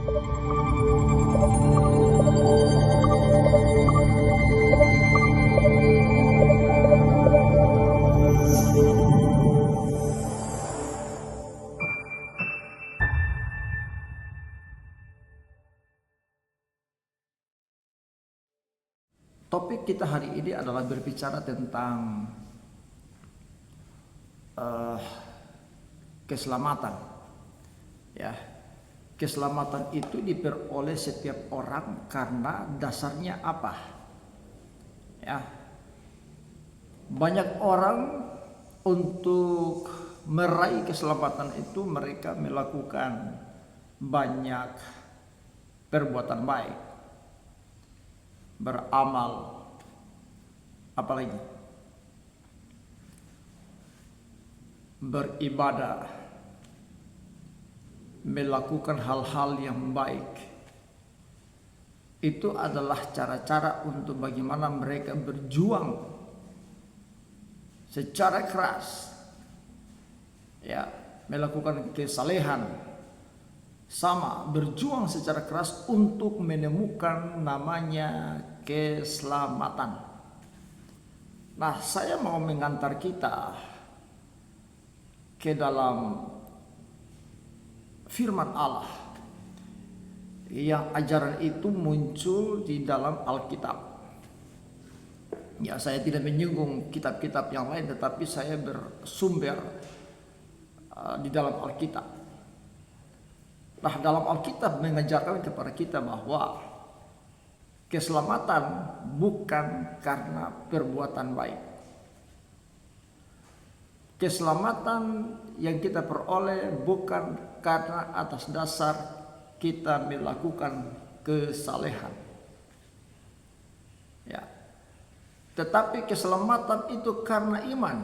Topik kita hari ini adalah berbicara tentang keselamatan. Ya, keselamatan itu diperoleh setiap orang karena dasarnya apa? Ya, banyak orang untuk meraih keselamatan itu mereka melakukan banyak perbuatan baik, beramal, apalagi beribadah, melakukan hal-hal yang baik. Itu adalah cara-cara untuk bagaimana mereka berjuang secara keras, ya, melakukan kesalehan, sama berjuang secara keras untuk menemukan namanya keselamatan. Nah, saya mau mengantar kita ke dalam firman Allah yang ajaran itu muncul di dalam Alkitab. Ya, saya tidak menyinggung kitab-kitab yang lain, tetapi saya bersumber di dalam Alkitab. Nah, dalam Alkitab mengajarkan kepada kita bahwa keselamatan bukan karena perbuatan baik. Keselamatan yang kita peroleh bukan karena atas dasar kita melakukan kesalehan. Ya. Tetapi keselamatan itu karena iman.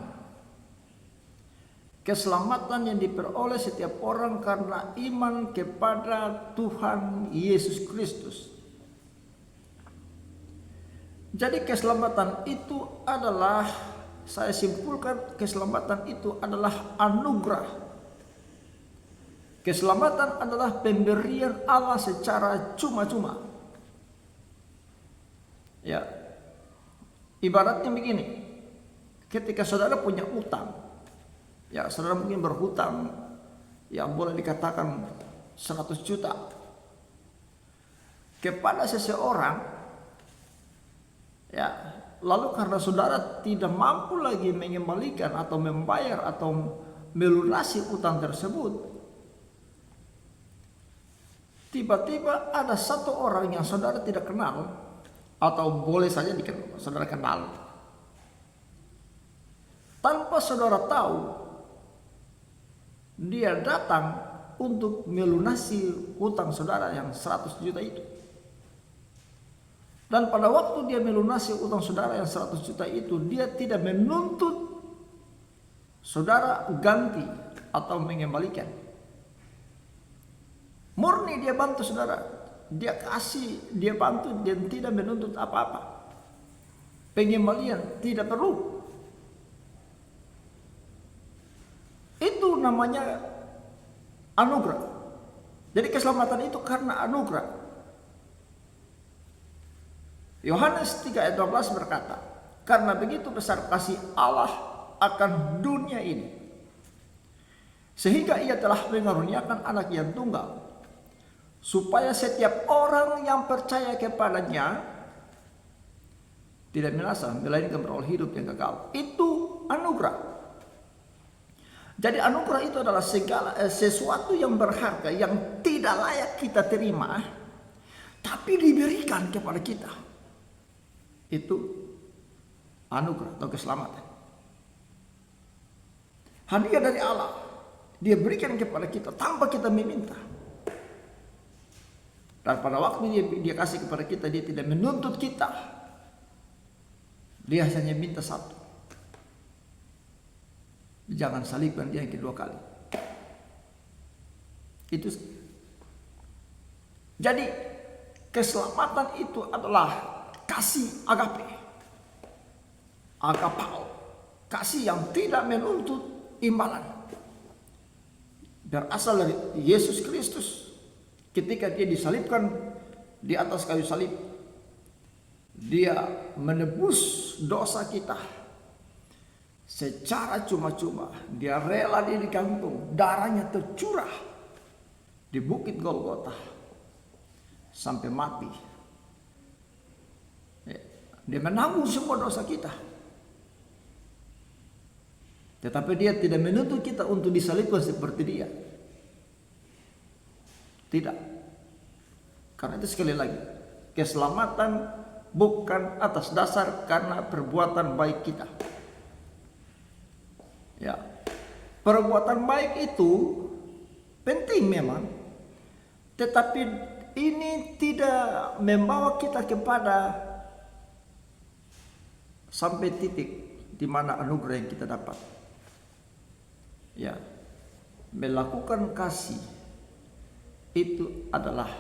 Keselamatan yang diperoleh setiap orang karena iman kepada Tuhan Yesus Kristus. Jadi keselamatan itu adalah, saya simpulkan, keselamatan itu adalah anugerah. Keselamatan adalah pemberian Allah secara cuma-cuma. Ya, ibaratnya begini, ketika saudara punya utang, ya, saudara mungkin berhutang, ya, boleh dikatakan 100 juta kepada seseorang, ya, lalu karena saudara tidak mampu lagi mengembalikan atau membayar atau melunasi utang tersebut, tiba-tiba ada satu orang yang saudara tidak kenal, atau boleh saja saudara kenal, tanpa saudara tahu, dia datang untuk melunasi hutang saudara yang 100 juta itu. Dan pada waktu dia melunasi utang saudara yang 100 juta itu, dia tidak menuntut saudara ganti atau mengembalikan. Murni dia bantu saudara, dia kasih, dia bantu, dan tidak menuntut apa-apa. Pengembalian tidak perlu. Itu namanya anugerah. Jadi keselamatan itu karena anugerah. Yohanes 3 ayat 12 berkata, karena begitu besar kasih Allah akan dunia ini, sehingga ia telah mengaruniakan anak yang tunggal, supaya setiap orang yang percaya kepadanya tidak binasa, melainkan beroleh hidup yang kekal. Itu anugerah. Jadi anugerah itu adalah segala sesuatu yang berharga, yang tidak layak kita terima, tapi diberikan kepada kita. Itu anugerah atau keselamatan. Hadiah dari Allah, dia berikan kepada kita tanpa kita meminta. Dan pada waktu dia kasih kepada kita, dia tidak menuntut kita. Dia hanya minta satu, jangan salibkan dia yang kedua kali. Itu. Jadi keselamatan itu adalah kasih agape, agapao, kasih yang tidak menuntut imbalan, berasal dari Yesus Kristus. ketika dia disalibkan di atas kayu salib, dia menebus dosa kita secara cuma-cuma. Dia rela dia digantung, darahnya tercurah di bukit Golgota sampai mati. Dia menanggung semua dosa kita. Tetapi dia tidak menuntut kita untuk disalibkan seperti dia. Tidak. Karena itu sekali lagi, keselamatan bukan atas dasar karena perbuatan baik kita. Ya, perbuatan baik itu penting memang, tetapi ini tidak membawa kita kepada sampai titik di mana anugerah yang kita dapat. Ya, melakukan kasih itu adalah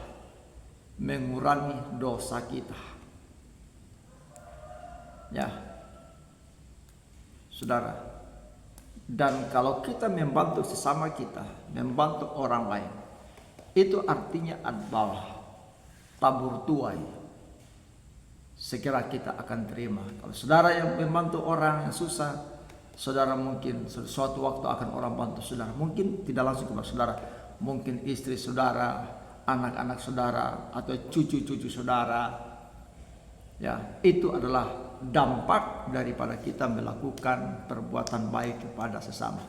mengurangi dosa kita. Ya, saudara. Dan kalau kita membantu sesama kita, membantu orang lain, itu artinya adalah tabur tuai. Segera kita akan terima. Kalau saudara yang membantu orang yang susah, saudara mungkin suatu waktu akan orang bantu saudara. Mungkin tidak langsung kepada saudara, mungkin istri saudara, anak-anak saudara, atau cucu-cucu saudara. Ya, itu adalah dampak daripada kita melakukan perbuatan baik kepada sesama.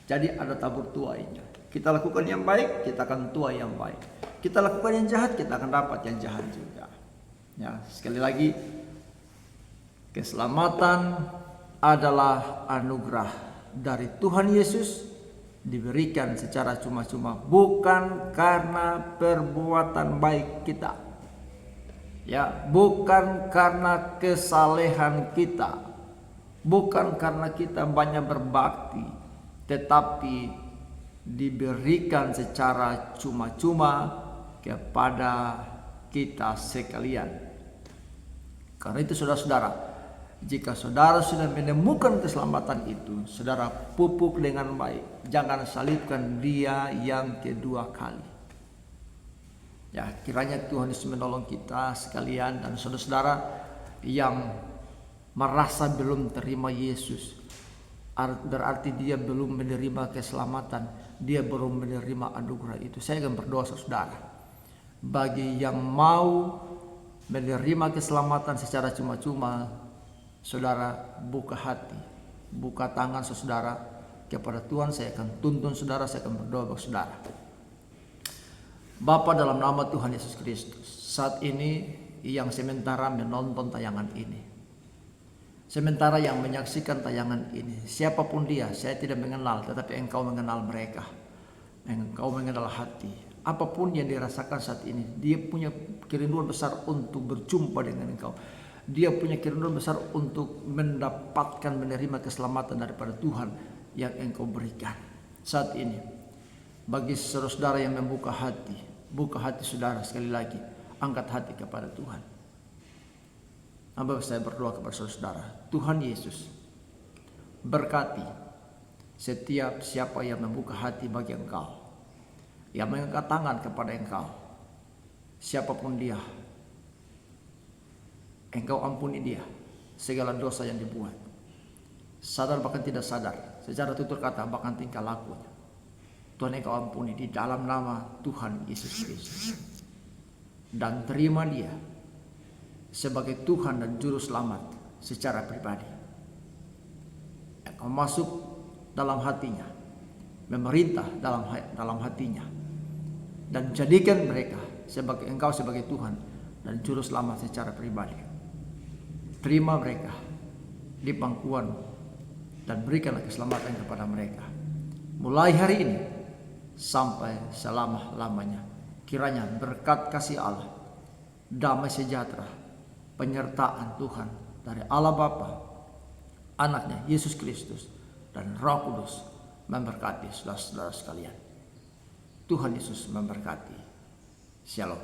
Jadi ada tabur tuainya. Kita lakukan yang baik, kita akan tuai yang baik. Kita lakukan yang jahat, kita akan dapat yang jahat juga. Ya, sekali lagi, keselamatan adalah anugerah dari Tuhan Yesus, diberikan secara cuma-cuma, bukan karena perbuatan baik kita. Ya, bukan karena kesalehan kita, bukan karena kita banyak berbakti, tetapi diberikan secara cuma-cuma kepada kita sekalian. Karena itu saudara-saudara, jika saudara sudah menemukan keselamatan itu, saudara pupuk dengan baik. Jangan salibkan dia yang kedua kali. Ya, kiranya Tuhan Yesus menolong kita sekalian dan saudara-saudara yang merasa belum terima Yesus. Berarti dia belum menerima keselamatan, dia belum menerima anugerah itu. Saya akan berdoa saudara. Bagi yang mau menerima keselamatan secara cuma-cuma, saudara buka hati, buka tangan saudara kepada Tuhan. Saya akan tuntun saudara, saya akan berdoa bagi saudara. Bapa, dalam nama Tuhan Yesus Kristus, saat ini yang sementara menonton tayangan ini, sementara yang menyaksikan tayangan ini, siapapun dia, saya tidak mengenal, tetapi Engkau mengenal mereka. Engkau mengenal hati. Apapun yang dirasakan saat ini, dia punya kerinduan besar untuk berjumpa dengan Engkau. Dia punya kerinduan besar untuk mendapatkan, menerima keselamatan daripada Tuhan yang Engkau berikan. Saat ini, bagi saudara-saudara yang membuka hati, buka hati saudara sekali lagi, angkat hati kepada Tuhan. Saya berdoa kepada saudara, Tuhan Yesus berkati setiap siapa yang membuka hati bagi Engkau, yang mengangkat tangan kepada Engkau, siapapun dia, Engkau ampuni dia segala dosa yang dibuat, sadar bahkan tidak sadar, secara tutur kata bahkan tingkah lakunya. Tuhan, Engkau ampuni di dalam nama Tuhan Yesus Kristus. Dan terima dia sebagai Tuhan dan Juru Selamat secara pribadi. Engkau masuk dalam hatinya, memerintah dalam hatinya, dan jadikan mereka sebagai Engkau sebagai Tuhan dan Juru Selamat secara pribadi. Terima mereka di pangkuan dan berikanlah keselamatan kepada mereka. Mulai hari ini sampai selama-lamanya, kiranya berkat kasih Allah, damai sejahtera, penyertaan Tuhan dari Allah Bapa, Anaknya Yesus Kristus, dan Roh Kudus memberkati saudara-saudara sekalian. Tuhan Yesus memberkati. Shalom.